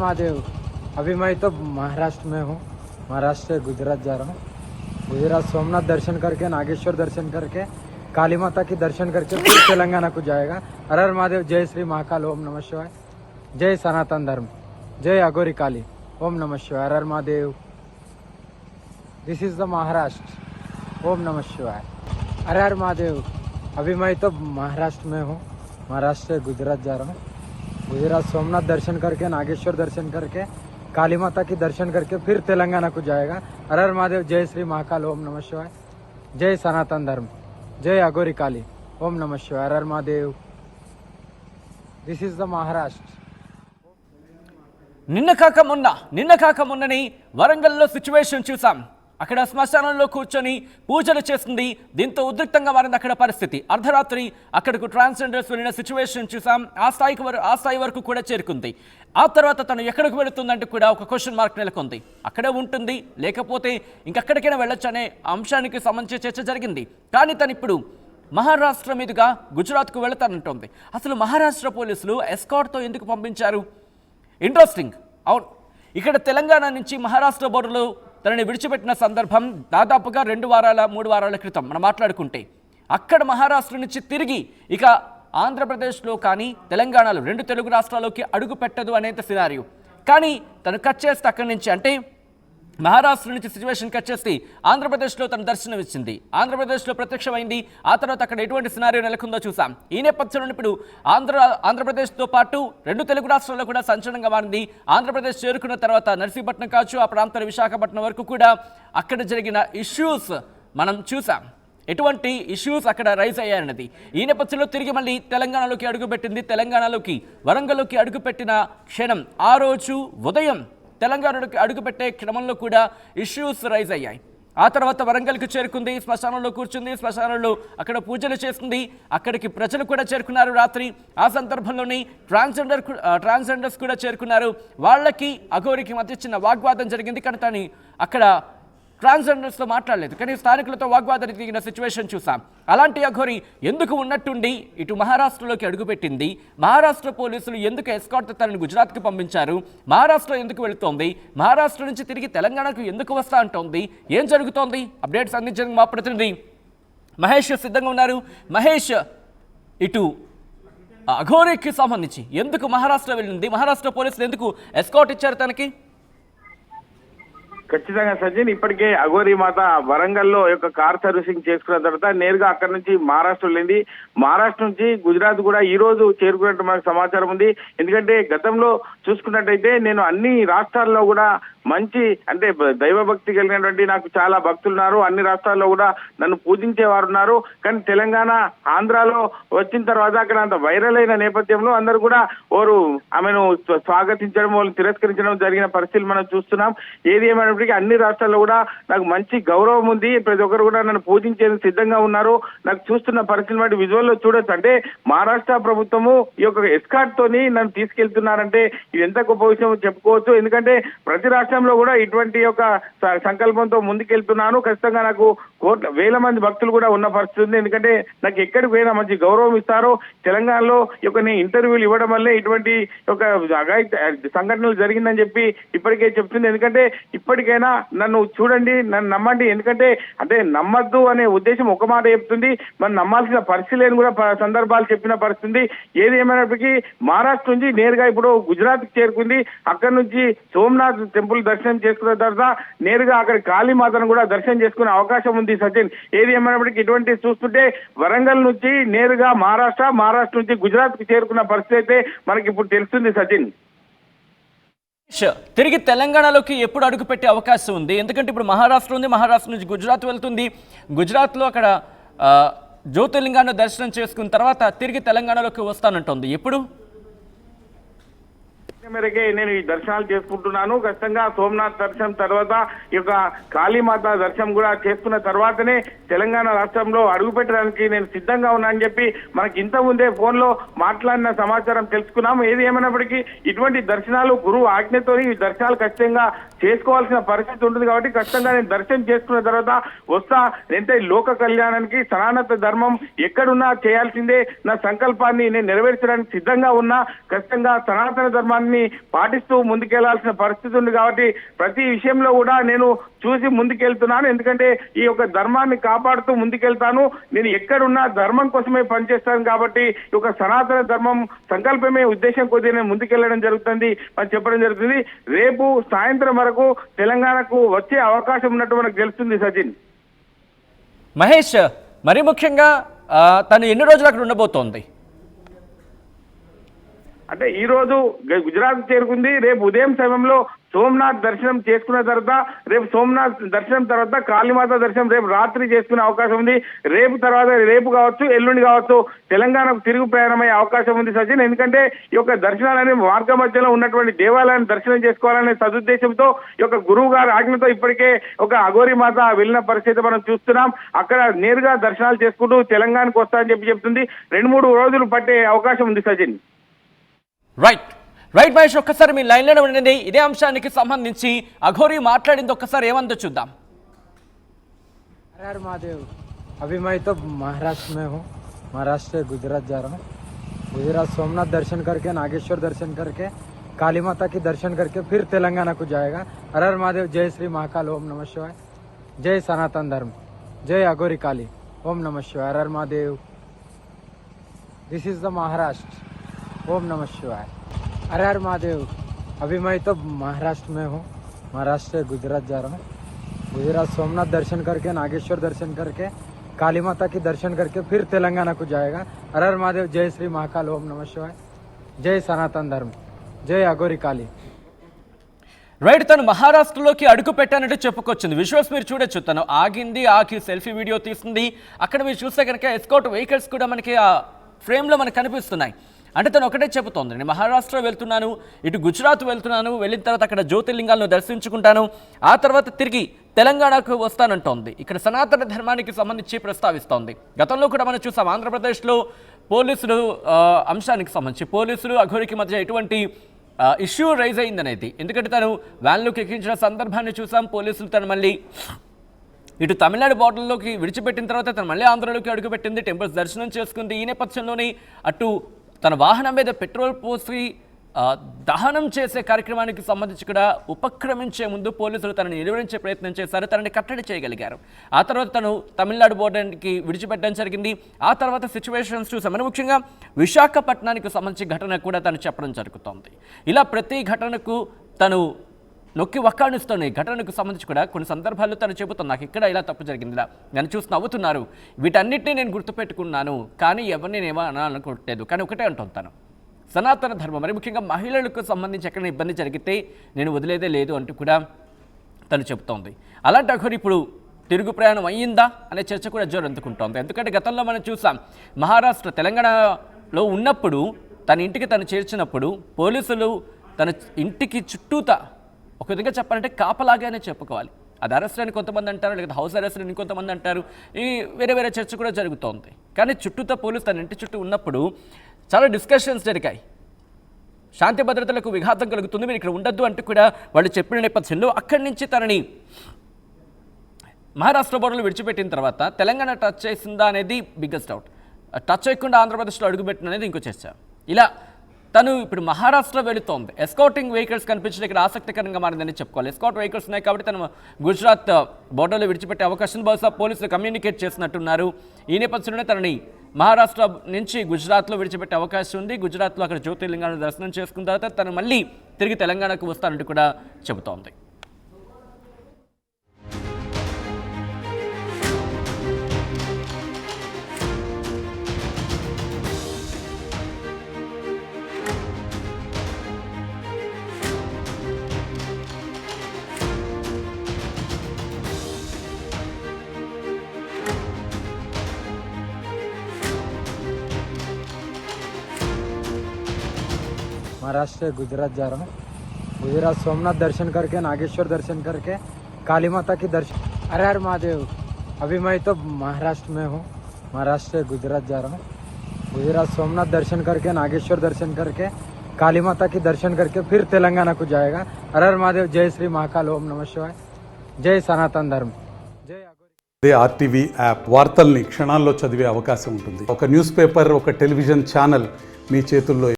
महादेव। अभी मैं तो महाराष्ट्र में हूँ। महाराष्ट्र से गुजरात जा रहा हूँ। गुजरात सोमनाथ दर्शन करके, नागेश्वर दर्शन करके, काली माता की दर्शन करके फिर तेलंगाना को जाएगा। हर हर महादेव। जय श्री महाकाल। ओम नमः शिवाय। जय सनातन धर्म। जय अघोरी काली। ओम नमः शिवाय। हर हर Mahadev. This is the Maharashtra. ओम नमः शिवाय। हर हर महादेव। अभी मैं तो महाराष्ट्र में हूँ। महाराष्ट्र से गुजरात जा रहा हूँ। गुजरात सोमनाथ दर्शन करके, नागेश्वर दर्शन करके, काली माता की दर्शन करके फिर तेलंगाना को जाएगा। हर हर महादेव। जय श्री महाकाल। ओम नमः शिवाय। जय सनातन धर्म। जय अघोरी काली। ओम नमः शिवाय। हर हर Mahadev. This is the Maharashtra. నిన్న కాక మొన్నని వరంగల్లో సిచ్యువేషన్ చూసాం. అక్కడ శ్మశానంలో కూర్చొని పూజలు చేస్తుంది. దీంతో ఉద్రిక్తంగా మారింది అక్కడ పరిస్థితి. అర్ధరాత్రి అక్కడకు ట్రాన్స్జెండర్స్ వెళ్ళిన సిచ్యువేషన్ చూసాం. ఆ స్థాయి వరకు కూడా చేరుకుంది. ఆ తర్వాత తను ఎక్కడికి వెళుతుందంటే కూడా ఒక క్వశ్చన్ మార్క్ నెలకొంది. అక్కడే ఉంటుంది లేకపోతే ఇంకెక్కడికైనా వెళ్ళొచ్చు అనే అంశానికి సంబంధించి చర్చ జరిగింది. కానీ తను ఇప్పుడు మహారాష్ట్ర మీదుగా గుజరాత్కు వెళతానంటోంది. అసలు మహారాష్ట్ర పోలీసులు ఎస్కార్ట్తో ఎందుకు పంపించారు? ఇంట్రెస్టింగ్. అవును, ఇక్కడ తెలంగాణ నుంచి మహారాష్ట్ర బోర్డర్లో తనని విడిచిపెట్టిన సందర్భం దాదాపుగా 2 వారాల 3 వారాల క్రితం మనం మాట్లాడుకుంటే, అక్కడ మహారాష్ట్ర నుంచి తిరిగి ఇక ఆంధ్రప్రదేశ్లో కానీ తెలంగాణలో 2 తెలుగు రాష్ట్రాల్లోకి అడుగు పెట్టదు అనేది సినారియో. కానీ తను కట్ చేస్తే అక్కడి నుంచి, అంటే మహారాష్ట్ర నుంచి సిచ్యువేషన్ కట్ చేసి ఆంధ్రప్రదేశ్లో తన దర్శనం ఇచ్చింది. ఆంధ్రప్రదేశ్లో ప్రత్యక్షమైంది. ఆ తర్వాత అక్కడ ఎటువంటి సినారియో నెలకొందో చూసాం. ఈ నేపథ్యంలో ఇప్పుడు ఆంధ్రప్రదేశ్తో పాటు 2 తెలుగు రాష్ట్రాల్లో కూడా సంచలనంగా మారింది. ఆంధ్రప్రదేశ్ చేరుకున్న తర్వాత నర్సీపట్నం కావచ్చు, ఆ ప్రాంతాల విశాఖపట్నం వరకు కూడా అక్కడ జరిగిన ఇష్యూస్ మనం చూసాం. ఎటువంటి ఇష్యూస్ అక్కడ రైజ్ అయ్యాయన్నది. ఈ నేపథ్యంలో తిరిగి మళ్ళీ తెలంగాణలోకి అడుగుపెట్టింది. తెలంగాణలోకి వరంగల్లోకి అడుగుపెట్టిన క్షణం, ఆ రోజు ఉదయం తెలంగాణలోకి అడుగుపెట్టే క్రమంలో కూడా ఇష్యూస్ రైజ్ అయ్యాయి. ఆ తర్వాత వరంగల్కి చేరుకుంది. శ్మశానంలో కూర్చుంది. శ్మశానంలో అక్కడ పూజలు చేస్తుంది. అక్కడికి ప్రజలు కూడా చేరుకున్నారు రాత్రి. ఆ సందర్భంలోని ట్రాన్స్జెండర్స్ కూడా చేరుకున్నారు. వాళ్ళకి అఘోరికి మధ్య చిన్న వాగ్వాదం జరిగింది. కానీ తను అక్కడ ట్రాన్స్జెండర్స్తో మాట్లాడలేదు. కానీ స్థానికులతో వాగ్వాదానికి దిగిన సిచ్యువేషన్ చూసాం. అలాంటి అఘోరి ఎందుకు ఉన్నట్టుండి ఇటు మహారాష్ట్రలోకి అడుగుపెట్టింది? మహారాష్ట్ర పోలీసులు ఎందుకు ఎస్కార్ట్ తనని గుజరాత్కి పంపించారు? మహారాష్ట్ర ఎందుకు వెళుతోంది? మహారాష్ట్ర నుంచి తిరిగి తెలంగాణకు ఎందుకు వస్తా అంటోంది? ఏం జరుగుతోంది? అప్డేట్స్ అందించడానికి మా ప్రతినిధి మహేష్ సిద్ధంగా ఉన్నారు. మహేష్, ఇటు అఘోరికి సంబంధించి ఎందుకు మహారాష్ట్ర వెళ్ళింది? మహారాష్ట్ర పోలీసులు ఎందుకు ఎస్కార్ట్ ఇచ్చారు తనకి? ఖచ్చితంగా సచిన్, ఇప్పటికే అఘోరి మాత వరంగల్లో యొక్క కార్ సర్వీసింగ్ చేసుకున్న తర్వాత నేరుగా అక్కడి నుంచి మహారాష్ట్ర వెళ్ళింది. మహారాష్ట్ర నుంచి గుజరాత్ కూడా ఈ రోజు చేరుకున్నట్టు మనకు సమాచారం ఉంది. ఎందుకంటే గతంలో చూసుకున్నట్టయితే నేను అన్ని రాష్ట్రాల్లో కూడా మంచి, అంటే దైవభక్తి కలిగినటువంటి నాకు చాలా భక్తులు ఉన్నారు. అన్ని రాష్ట్రాల్లో కూడా నన్ను పూజించే వారు ఉన్నారు. కానీ తెలంగాణ, ఆంధ్రాలో వచ్చిన తర్వాత అక్కడ అంత వైరల్ అయిన నేపథ్యంలో అందరూ కూడా ఆమెను స్వాగతించడం, వాళ్ళు తిరస్కరించడం జరిగిన పరిస్థితులు మనం చూస్తున్నాం. ఏది ఏమైనప్పటికీ అన్ని రాష్ట్రాల్లో కూడా నాకు మంచి గౌరవం ఉంది. ప్రతి ఒక్కరు కూడా నన్ను పూజించేందుకు సిద్ధంగా ఉన్నారు. నాకు చూస్తున్న పరిస్థితులు బట్టి విజువల్లో చూడొచ్చు. అంటే మహారాష్ట్ర ప్రభుత్వము ఈ యొక్క ఎస్కార్ట్ తోని నన్ను తీసుకెళ్తున్నారంటే ఇది ఎంత గొప్ప విషయం చెప్పుకోవచ్చు. ఎందుకంటే ప్రతి రాష్ట్రంలో కూడా ఇటువంటి యొక్క సంకల్పంతో ముందుకెళ్తున్నాను. ఖచ్చితంగా నాకు వేల మంది భక్తులు కూడా ఉన్న పరిస్థితి ఉంది. ఎందుకంటే నాకు ఎక్కడికి పోయినా మంచి గౌరవం ఇస్తారు. తెలంగాణలో నేను ఇంటర్వ్యూలు ఇవ్వడం వల్లే ఇటువంటి ఒక సంఘటనలు జరిగిందని చెప్పి ఇప్పటికే చెప్తుంది. ఎందుకంటే ఇప్పటికైనా నన్ను చూడండి, నన్ను నమ్మండి. ఎందుకంటే అంటే నమ్మద్దు అనే ఉద్దేశం ఒక మాట చెప్తుంది, మనం నమ్మాల్సిన పరిస్థితులను కూడా సందర్భాలు చెప్పిన పరిస్థితి. ఏది ఏమైనప్పటికీ మహారాష్ట్ర నుంచి నేరుగా ఇప్పుడు గుజరాత్ కి చేరుకుంది. అక్కడి నుంచి సోమనాథ్ టెంపుల్ దర్శనం చేసుకున్న తర్వాత నేరుగా అక్కడ కాళీమాతను కూడా దర్శనం చేసుకునే అవకాశం ఉంది సచిన్. ఏది ఏమైనప్పటికీ ఇటువంటి చూస్తుంటే వరంగల్ నుంచి నేరుగా మహారాష్ట్ర నుంచి గుజరాత్ కి చేరుకున్న పరిస్థితి అయితే మనకి ఇప్పుడు తెలుస్తుంది సచిన్. తిరిగి తెలంగాణలోకి ఎప్పుడు అడుగు పెట్టే అవకాశం ఉంది? ఎందుకంటే ఇప్పుడు మహారాష్ట్ర ఉంది, మహారాష్ట్ర నుంచి గుజరాత్ వెళ్తుంది. గుజరాత్లో అక్కడ జ్యోతిర్లింగాన్ని దర్శనం చేసుకున్న తర్వాత తిరిగి తెలంగాణలోకి వస్తానంటుంది. ఎప్పుడు? మేరకే నేను ఈ దర్శనాలు చేసుకుంటున్నాను. ఖచ్చితంగా సోమనాథ్ దర్శనం తర్వాత ఈ యొక్క కాళీమాత దర్శనం కూడా చేసుకున్న తర్వాతనే తెలంగాణ రాష్ట్రంలో అడుగు పెట్టడానికి నేను సిద్ధంగా ఉన్నా అని చెప్పి మనకి ఇంత ముందే ఫోన్ లో మాట్లాడిన సమాచారం తెలుసుకున్నాము. ఏది ఏమైనప్పటికీ ఇటువంటి దర్శనాలు గురువు ఆజ్ఞతో ఈ దర్శనాలు ఖచ్చితంగా చేసుకోవాల్సిన పరిస్థితి ఉంటుంది. కాబట్టి ఖచ్చితంగా నేను దర్శనం చేసుకున్న తర్వాత వస్తా. అంటే లోక కళ్యాణానికి సనాతన ధర్మం ఎక్కడున్నా చేయాల్సిందే. నా సంకల్పాన్ని నేను నెరవేర్చడానికి సిద్ధంగా ఉన్నా. ఖచ్చితంగా సనాతన ధర్మాన్ని వాటిని పాటిస్తూ ముందుకెళ్లాల్సిన పరిస్థితి ఉంది. కాబట్టి ప్రతి విషయంలో కూడా నేను చూసి ముందుకెళ్తున్నాను. ఎందుకంటే ఈ యొక్క ధర్మాన్ని కాపాడుతూ ముందుకెళ్తాను. నేను ఎక్కడున్నా ధర్మం కోసమే పనిచేస్తాను. కాబట్టి ఈ యొక్క సనాతన ధర్మం సంకల్పమే ఉద్దేశం కొద్దిగా నేను ముందుకెళ్లడం జరుగుతుంది అని చెప్పడం జరుగుతుంది. రేపు సాయంత్రం వరకు తెలంగాణకు వచ్చే అవకాశం ఉన్నట్టు మనకు తెలుస్తుంది. సచిన్, మహేష్, మరి ముఖ్యంగా తను ఎన్ని రోజులు అక్కడ ఉండబోతోంది? అంటే ఈ రోజు గుజరాత్ చేరుకుంది. రేపు ఉదయం సమయంలో సోమనాథ్ దర్శనం చేసుకున్న తర్వాత రేపు సోమనాథ్ దర్శనం తర్వాత కాళీమాత దర్శనం రేపు రాత్రి చేసుకునే అవకాశం ఉంది. రేపు కావచ్చు, ఎల్లుండి కావచ్చు తెలంగాణకు తిరుగు ప్రయాణమయ్యే అవకాశం ఉంది సచిన్. ఎందుకంటే ఈ యొక్క దర్శనాలని మార్గ మధ్యలో ఉన్నటువంటి దేవాలయాన్ని దర్శనం చేసుకోవాలనే సదుద్దేశంతో ఈ యొక్క గురువు గారి ఆజ్ఞతో ఇప్పటికే ఒక అఘోరి మాత వెళ్ళిన పరిస్థితి మనం చూస్తున్నాం. అక్కడ నేరుగా దర్శనాలు చేసుకుంటూ తెలంగాణకు వస్తారని చెప్తుంది. 2-3 రోజులు పట్టే అవకాశం ఉంది సచిన్. రైట్ మహేష్, ఒక్కసారి మీ లైన్లోనే ఉండండి. ఇదే అంశానికి సంబంధించి అఘోరి మాట్లాడింది ఒక్కసారి ఏమందో చూద్దాం. हर हर महादेव। अभी मैं तो महाराष्ट्र में हूँ, महाराष्ट्र से गुजरात जा रहा हूँ। गुजरात सोमनाथ दर्शन करके, नागेश्वर दर्शन करके, काली माता की दर्शन करके फिर तेलंगाना को जाएगा। हर हर महादेव। जय श्री महाकाल, ओम नमः शिवाय। जय सनातन धर्म, जय अघोरी काली, ओम नमः शिवाय। हर हर Mahadev. This is the Maharashtra, ओम नमः शिवाय। हर हर महादेव। अभी मैं तो महाराष्ट्र में हूँ, महाराष्ट्र से गुजरात जा रहा हूँ। गुजरात सोमनाथ दर्शन करके, नागेश्वर दर्शन करके, काली माता की दर्शन करके फिर तेलंगाना को जाएगा। हर हर महादेव। जय श्री महाकाल, ओम नमः शिवाय। जय सनातन धर्म, जय अघोरी काली। రైట్, తను మహారాష్ట్రలోకి అడుగు పెట్టానంటే చెప్పుకొచ్చింది. విజువల్స్ మీరు చూడొచ్చు. తను ఆగి సెల్ఫీ వీడియో తీస్తుంది. అక్కడ మీరు చూస్తే కనుక ఎస్కాట్ వెహికల్స్ కూడా మనకి ఆ ఫ్రేమ్లో మనకు కనిపిస్తున్నాయి. అంటే తను ఒకటే చెబుతోంది, నేను మహారాష్ట్ర వెళ్తున్నాను, ఇటు గుజరాత్ వెళ్తున్నాను, వెళ్ళిన తర్వాత అక్కడ జ్యోతిర్లింగాలను దర్శించుకుంటాను, ఆ తర్వాత తిరిగి తెలంగాణకు వస్తానంటోంది. ఇక్కడ సనాతన ధర్మానికి సంబంధించి ప్రస్తావిస్తోంది. గతంలో కూడా మనం చూసాం ఆంధ్రప్రదేశ్లో పోలీసులు అంశానికి సంబంధించి పోలీసులు అఘోరికి మధ్య ఎటువంటి ఇష్యూ రైజ్ అయిందనేది. ఎందుకంటే తను వ్యాన్లోకి ఎక్కించిన సందర్భాన్ని చూసాం. పోలీసులు తను మళ్ళీ ఇటు తమిళనాడు బార్డర్లోకి విడిచిపెట్టిన తర్వాత తను మళ్ళీ ఆంధ్రలోకి అడుగుపెట్టింది, టెంపుల్స్ దర్శనం చేసుకుంది. ఈ నేపథ్యంలోనే అటు తన వాహనం మీద పెట్రోల్ పోసి దహనం చేసే కార్యక్రమానికి సంబంధించి కూడా ఉపక్రమించే ముందు పోలీసులు తనని నిలువరించే ప్రయత్నం చేశారు, తనని కట్టడి చేయగలిగారు. ఆ తర్వాత తను తమిళనాడు బోర్డర్కి విడిచిపెట్టడం జరిగింది. ఆ తర్వాత సిచ్యువేషన్స్ చూసాం. మరి ముఖ్యంగా విశాఖపట్నానికి సంబంధించి ఘటన కూడా తను చెప్పడం జరుగుతోంది. ఇలా ప్రతి ఘటనకు తను నొక్కి వక్కాణిస్తున్న ఈ ఘటనకు సంబంధించి కూడా కొన్ని సందర్భాల్లో తను చెబుతుంది, నాకు ఇక్కడ ఇలా తప్పు జరిగింది, నన్ను చూసి నవ్వుతున్నారు, వీటన్నిటిని నేను గుర్తుపెట్టుకున్నాను, కానీ ఎవరిని నేమో అనాలనుకోవట్లేదు. కానీ ఒకటే అంటుంది తను, సనాతన ధర్మం, మరి ముఖ్యంగా మహిళలకు సంబంధించి ఎక్కడైనా ఇబ్బంది జరిగితే నేను వదిలేదే లేదు అంటూ కూడా తను చెబుతోంది. అలాంటి అఘోరి ఇప్పుడు తిరుగు ప్రయాణం అయ్యిందా అనే చర్చ కూడా జోరందుకుంటోంది. ఎందుకంటే గతంలో మనం చూసాం, మహారాష్ట్ర తెలంగాణలో ఉన్నప్పుడు తన ఇంటికి తను చేర్చినప్పుడు పోలీసులు తన ఇంటికి చుట్టూతా ఒక విధంగా చెప్పాలంటే కాపలాగానే చెప్పుకోవాలి. అది అరెస్ట్ అని కొంతమంది అంటారు, లేకపోతే హౌస్ అరెస్ట్ అని ఇంకొంతమంది అంటారు. ఈ వేరే చర్చ కూడా జరుగుతోంది. కానీ చుట్టూతో పోలీసు తన ఇంటి చుట్టూ ఉన్నప్పుడు చాలా డిస్కషన్స్ జరిగాయి. శాంతి భద్రతలకు విఘాతం కలుగుతుంది, మీరు ఇక్కడ ఉండొద్దు అంటూ కూడా వాళ్ళు చెప్పిన నేపథ్యంలో అక్కడి నుంచి తనని మహారాష్ట్ర బోర్డర్లు విడిచిపెట్టిన తర్వాత తెలంగాణ టచ్ చేసిందా అనేది బిగ్గెస్ట్ డౌట్. టచ్ చేయకుండా ఆంధ్రప్రదేశ్లో అడుగుపెట్టిన అనేది ఇంకో చర్చ. ఇలా తను ఇప్పుడు మహారాష్ట్ర వెళుతోంది. ఎస్కాటింగ్ వెహికల్స్ కనిపించడం ఇక్కడ ఆసక్తికరంగా మారిందని చెప్పుకోవాలి. ఎస్కాట్ వెహికల్స్ ఉన్నాయి కాబట్టి తను గుజరాత్ బోర్డర్లో విడిచిపెట్టే అవకాశం బహుశా పోలీసులు కమ్యూనికేట్ చేసినట్టున్నారు. ఈ నేపథ్యంలోనే తనని మహారాష్ట్ర నుంచి గుజరాత్లో విడిచిపెట్టే అవకాశం ఉంది. గుజరాత్లో అక్కడ జ్యోతిర్లింగాన్ని దర్శనం చేసుకున్న తర్వాత తను మళ్ళీ తిరిగి తెలంగాణకు వస్తానంటూ కూడా చెబుతోంది. महाराष्ट्र से गुजरात जा रहा हूँ। गुजरात सोमनाथ दर्शन करके, नागेश्वर दर्शन करके, काली माता की दर्शन। हर हर महादेव। अभी मैं तो महाराष्ट्र में हूँ, महाराष्ट्र से गुजरात जा रहा हूँ। गुजरात सोमनाथ दर्शन करके, नागेश्वर दर्शन करके, काली माता की दर्शन करके फिर तेलंगाना को जाएगा। हर हर महादेव। जय श्री महाकाल, ओम नमः शिवाय। जय सनातन धर्म, जय అదే ఆర్టీవీ యాప్ వార్తల్ని క్షణాల్లో చదివే అవకాశం ఉంటుంది. ఒక న్యూస్ పేపర్, ఒక టెలివిజన్ ఛానల్ మీ చేతుల్లో